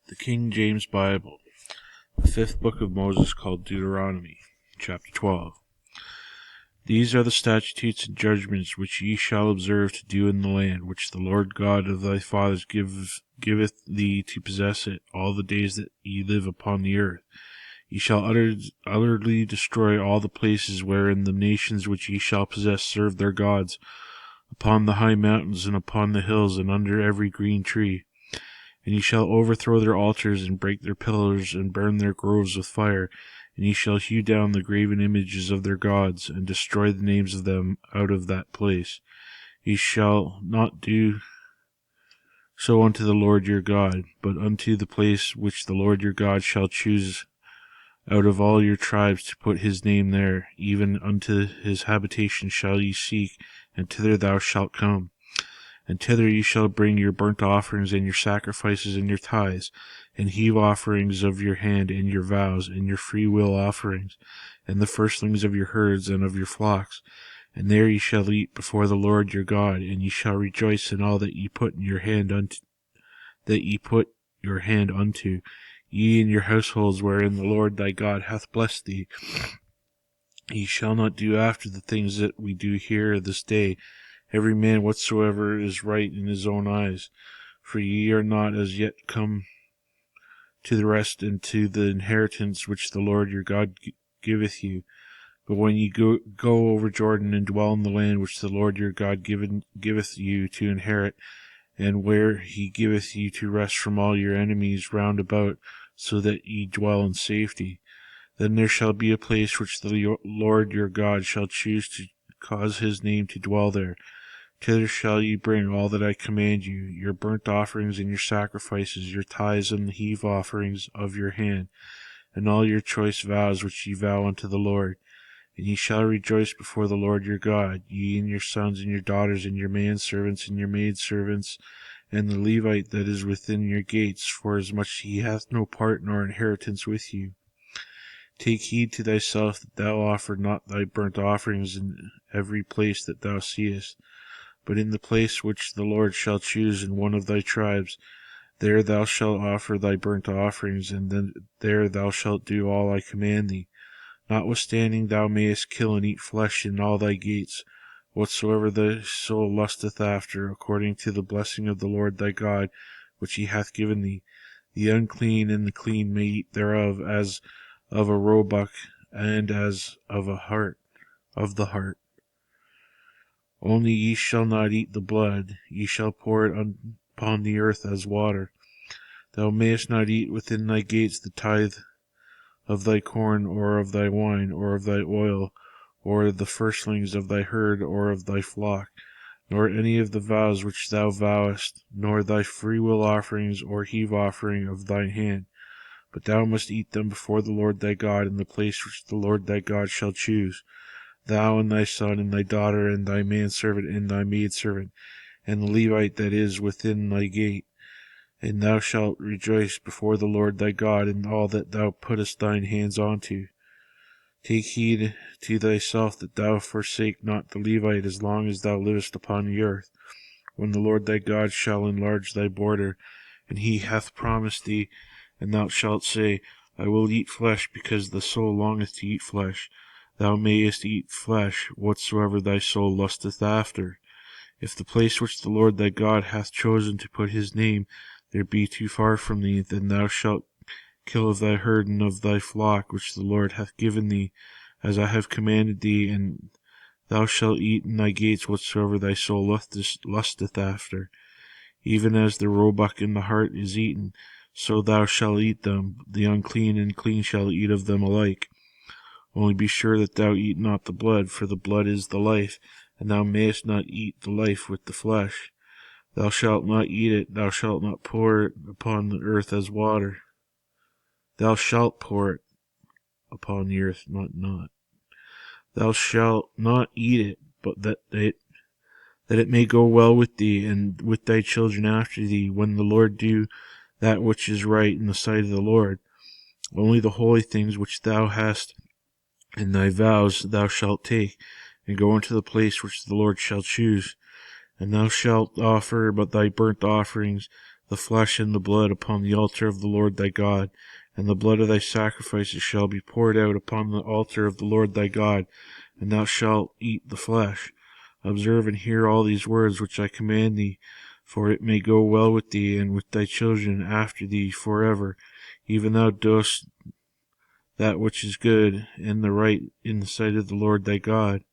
The King James Bible, the fifth book of Moses, called Deuteronomy, chapter 12. These are the statutes and judgments which ye shall observe to do in the land which the Lord God of thy fathers giveth thee to possess it all the days that ye live upon the earth. Ye shall utterly destroy all the places wherein the nations which ye shall possess serve their gods, upon the high mountains and upon the hills and under every green tree. And ye shall overthrow their altars, and break their pillars, and burn their groves with fire. And ye shall hew down the graven images of their gods, and destroy the names of them out of that place. Ye shall not do so unto the Lord your God, but unto the place which the Lord your God shall choose out of all your tribes to put his name there, even unto his habitation shall ye seek, and thither thou shalt come. And thither ye shall bring your burnt offerings, and your sacrifices, and your tithes, and heave offerings of your hand, and your vows, and your freewill offerings, and the firstlings of your herds and of your flocks. And there ye shall eat before the Lord your God, and ye shall rejoice in all that ye put your hand unto, ye and your households wherein the Lord thy God hath blessed thee. Ye shall not do after the things that we do here this day, every man whatsoever is right in his own eyes. For ye are not as yet come to the rest and to the inheritance which the Lord your God giveth you. But when ye go over Jordan, and dwell in the land which the Lord your God giveth you to inherit, and where he giveth you to rest from all your enemies round about, so that ye dwell in safety, then there shall be a place which the Lord your God shall choose to cause his name to dwell there. Thither shall ye bring all that I command you, your burnt offerings and your sacrifices, your tithes and the heave offerings of your hand, and all your choice vows which ye vow unto the Lord. And ye shall rejoice before the Lord your God, ye and your sons and your daughters, and your manservants and your maidservants, and the Levite that is within your gates, forasmuch he hath no part nor inheritance with you. Take heed to thyself that thou offer not thy burnt offerings in every place that thou seest, but in the place which the Lord shall choose in one of thy tribes, there thou shalt offer thy burnt offerings, and then there thou shalt do all I command thee. Notwithstanding thou mayest kill and eat flesh in all thy gates, whatsoever thy soul lusteth after, according to the blessing of the Lord thy God, which he hath given thee. The unclean and the clean may eat thereof, as of a roebuck, and as of the hart. Only ye shall not eat the blood, ye shall pour it upon the earth as water. Thou mayest not eat within thy gates the tithe of thy corn, or of thy wine, or of thy oil, or the firstlings of thy herd, or of thy flock, nor any of the vows which thou vowest, nor thy freewill offerings, or heave offering of thine hand. But thou must eat them before the Lord thy God in the place which the Lord thy God shall choose. Thou and thy son, and thy daughter, and thy manservant, and thy maidservant, and the Levite that is within thy gate. And thou shalt rejoice before the Lord thy God in all that thou puttest thine hands unto. Take heed to thyself that thou forsake not the Levite as long as thou livest upon the earth, when the Lord thy God shall enlarge thy border, and he hath promised thee, and thou shalt say, I will eat flesh, because the soul longeth to eat flesh. Thou mayest eat flesh, whatsoever thy soul lusteth after. If the place which the Lord thy God hath chosen to put his name there be too far from thee, then thou shalt kill of thy herd and of thy flock, which the Lord hath given thee, as I have commanded thee, and thou shalt eat in thy gates whatsoever thy soul lusteth after. Even as the roebuck and the hart is eaten, so thou shalt eat them. The unclean and clean shall eat of them alike. Only be sure that thou eat not the blood, for the blood is the life, and thou mayest not eat the life with the flesh. Thou shalt not eat it, thou shalt not pour it upon the earth as water. Thou shalt pour it upon the earth, not. Thou shalt not eat it, but that it may go well with thee, and with thy children after thee, when the Lord do that which is right in the sight of the Lord. Only the holy things which thou hast in thy vows thou shalt take, and go into the place which the Lord shall choose. And thou shalt offer but thy burnt offerings, the flesh and the blood upon the altar of the Lord thy God, and the blood of thy sacrifices shall be poured out upon the altar of the Lord thy God, and thou shalt eat the flesh. Observe and hear all these words which I command thee, for it may go well with thee and with thy children after thee forever, even thou doest that which is good and the right in the sight of the Lord thy God.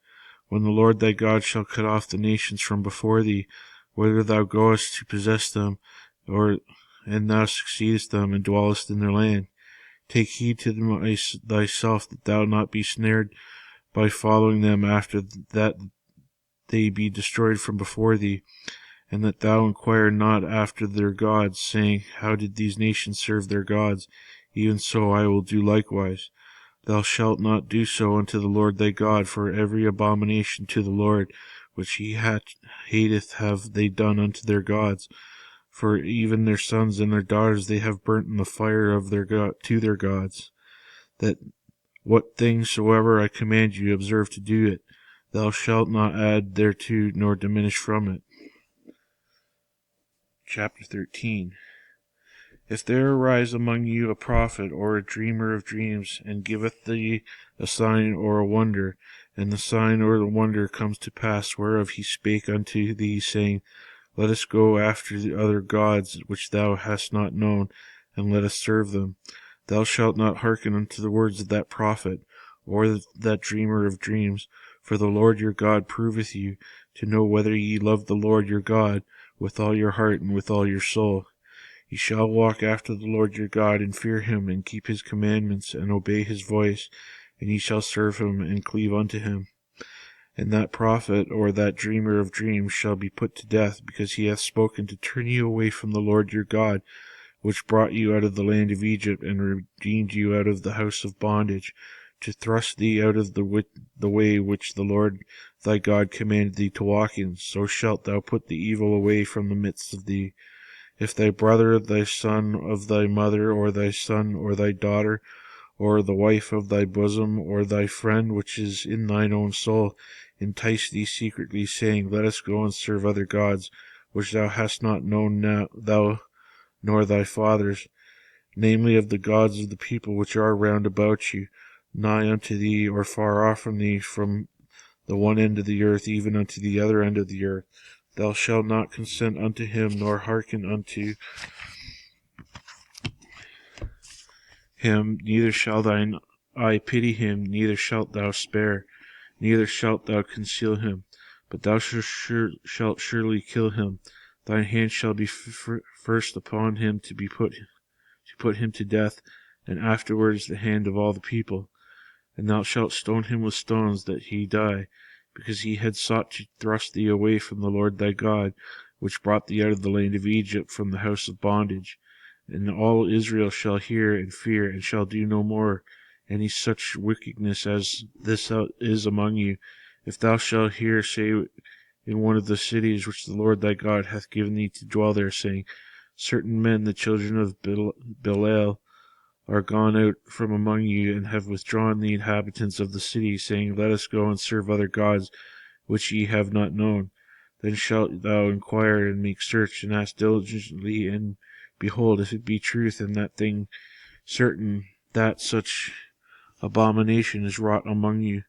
When the Lord thy God shall cut off the nations from before thee, whither thou goest to possess them, and thou succeedest them, and dwellest in their land, take heed to thyself that thou not be snared by following them after that they be destroyed from before thee, and that thou inquire not after their gods, saying, How did these nations serve their gods? Even so I will do likewise. Thou shalt not do so unto the Lord thy God, for every abomination to the Lord which he hateth have they done unto their gods. For even their sons and their daughters they have burnt in the fire of their to their gods. That what things soever I command you, observe to do it. Thou shalt not add thereto, nor diminish from it. Chapter 13. If there arise among you a prophet or a dreamer of dreams, and giveth thee a sign or a wonder, and the sign or the wonder comes to pass whereof he spake unto thee, saying, Let us go after the other gods which thou hast not known, and let us serve them, thou shalt not hearken unto the words of that prophet, or that dreamer of dreams, for the Lord your God proveth you, to know whether ye love the Lord your God with all your heart and with all your soul. Ye shall walk after the Lord your God, and fear him, and keep his commandments, and obey his voice, and ye shall serve him, and cleave unto him. And that prophet or that dreamer of dreams shall be put to death, because he hath spoken to turn you away from the Lord your God, which brought you out of the land of Egypt, and redeemed you out of the house of bondage, to thrust thee out of the way which the Lord thy God commanded thee to walk in. So shalt thou put the evil away from the midst of thee. If thy brother, thy son of thy mother, or thy son, or thy daughter, or the wife of thy bosom, or thy friend which is in thine own soul, entice thee secretly, saying, Let us go and serve other gods, which thou hast not known, thou nor thy fathers, namely of the gods of the people which are round about you, nigh unto thee, or far off from thee, from the one end of the earth even unto the other end of the earth. Thou shalt not consent unto him, nor hearken unto him, neither shall thine eye pity him, neither shalt thou spare, neither shalt thou conceal him, but thou shalt surely kill him. Thine hand shall be first upon him to put him to death, and afterwards the hand of all the people. And thou shalt stone him with stones, that he die, because he had sought to thrust thee away from the Lord thy God, which brought thee out of the land of Egypt from the house of bondage. And all Israel shall hear and fear, and shall do no more any such wickedness as this is among you. If thou shalt hear say in one of the cities which the Lord thy God hath given thee to dwell there, saying, Certain men, the children of Belial, are gone out from among you, and have withdrawn the inhabitants of the city, saying, Let us go and serve other gods which ye have not known. Then shalt thou inquire, and make search, and ask diligently, and behold, if it be truth, and that thing certain, that such abomination is wrought among you,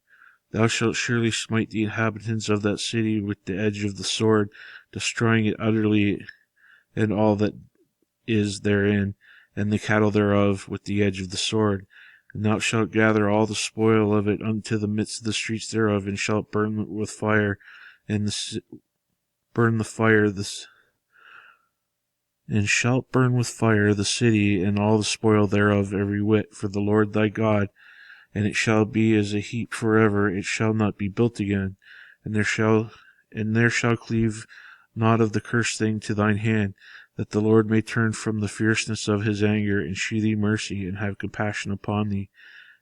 thou shalt surely smite the inhabitants of that city with the edge of the sword, destroying it utterly, and all that is therein, and the cattle thereof, with the edge of the sword. And thou shalt gather all the spoil of it unto the midst of the streets thereof, and shalt burn with fire, and shalt burn with fire the city, and all the spoil thereof every whit, for the Lord thy God. And it shall be as a heap forever; it shall not be built again. And there shall cleave not of the cursed thing to thine hand, that the Lord may turn from the fierceness of his anger, and shew thee mercy, and have compassion upon thee,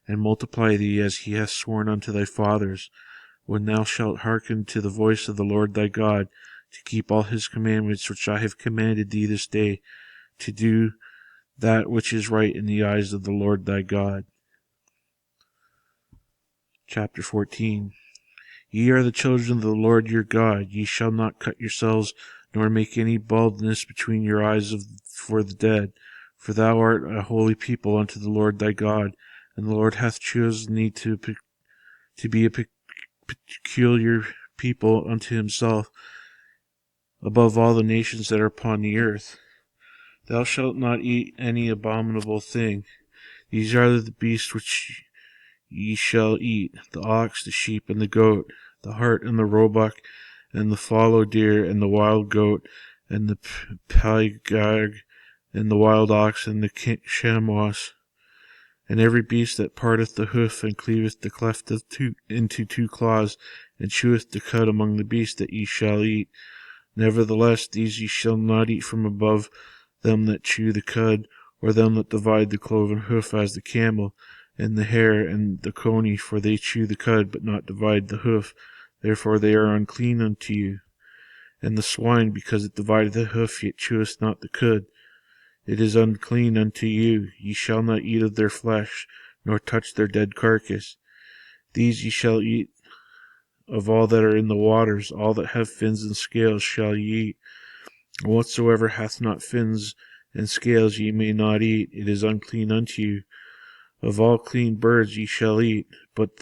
and multiply thee as he hath sworn unto thy fathers, when thou shalt hearken to the voice of the Lord thy God, to keep all his commandments which I have commanded thee this day, to do that which is right in the eyes of the Lord thy God. Chapter 14. Ye are the children of the Lord your God. Ye shall not cut yourselves, nor make any baldness between your eyes for the dead. For thou art a holy people unto the Lord thy God, and the Lord hath chosen thee to be a peculiar people unto himself above all the nations that are upon the earth. Thou shalt not eat any abominable thing. These are the beasts which ye shall eat: the ox, the sheep, and the goat, the hart, and the roebuck, and the fallow deer, and the wild goat, and the pygarg, and the wild ox, and the chamois, and every beast that parteth the hoof, and cleaveth the cleft into two claws, and cheweth the cud among the beasts that ye shall eat. Nevertheless, these ye shall not eat from above them that chew the cud, or them that divide the cloven hoof, as the camel, and the hare, and the coney, for they chew the cud, but not divide the hoof, therefore they are unclean unto you. And the swine, because it divideth the hoof, yet cheweth not the cud, it is unclean unto you. Ye shall not eat of their flesh, nor touch their dead carcass. These ye shall eat of all that are in the waters. All that have fins and scales shall ye eat. And whatsoever hath not fins and scales ye may not eat, it is unclean unto you. Of all clean birds ye shall eat, but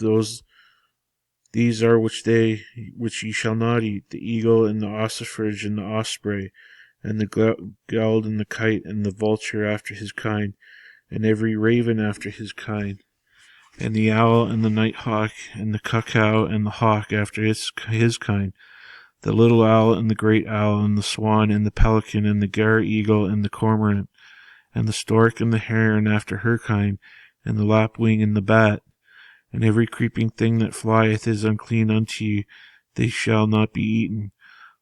these are which ye shall not eat: the eagle, and the ossifrage, and the osprey, and the geld, and the kite, and the vulture after his kind, and every raven after his kind, and the owl, and the nighthawk, and the cuckoo, and the hawk after his kind, the little owl, and the great owl, and the swan, and the pelican, and the gar-eagle, and the cormorant, and the stork, and the heron after her kind, and the lapwing, and the bat, and every creeping thing that flieth is unclean unto you, they shall not be eaten.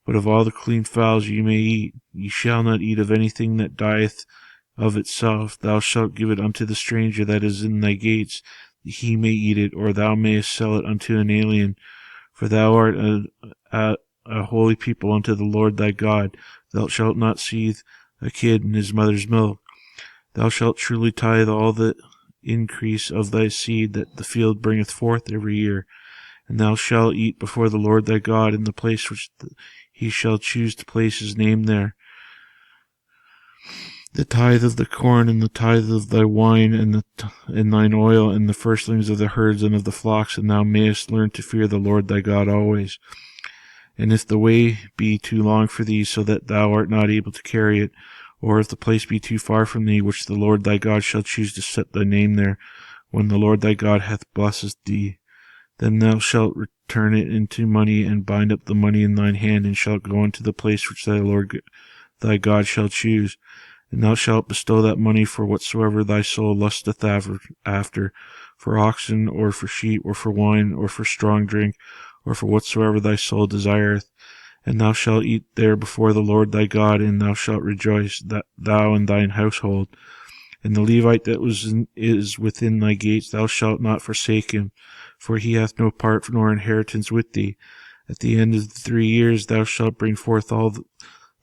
But of all the clean fowls ye may eat. Ye shall not eat of anything that dieth of itself. Thou shalt give it unto the stranger that is in thy gates, that he may eat it, or thou mayest sell it unto an alien. For thou art a holy people unto the Lord thy God. Thou shalt not seethe a kid in his mother's milk. Thou shalt truly tithe all the increase of thy seed that the field bringeth forth every year. And thou shalt eat before the Lord thy God in the place which he shall choose to place his name there. The tithe of the corn, and the tithe of thy wine, and thine oil, and the firstlings of the herds and of the flocks, and thou mayest learn to fear the Lord thy God always. And if the way be too long for thee, so that thou art not able to carry it, or if the place be too far from thee, which the Lord thy God shall choose to set thy name there, when the Lord thy God hath blessed thee, then thou shalt return it into money, and bind up the money in thine hand, and shalt go unto the place which thy Lord thy God shall choose. And thou shalt bestow that money for whatsoever thy soul lusteth after, for oxen, or for sheep, or for wine, or for strong drink, or for whatsoever thy soul desireth. And thou shalt eat there before the Lord thy God, and thou shalt rejoice, that thou and thine household. And the Levite that is within thy gates, thou shalt not forsake him, for he hath no part nor inheritance with thee. At the end of the 3 years thou shalt bring forth all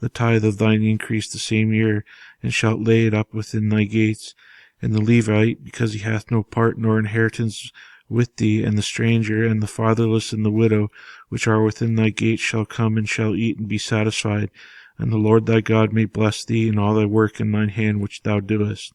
the tithe of thine increase the same year, and shalt lay it up within thy gates. And the Levite, because he hath no part nor inheritance with thee, and the stranger, and the fatherless, and the widow, which are within thy gates, shall come and shall eat and be satisfied, and the Lord thy God may bless thee in all thy work in thine hand which thou doest.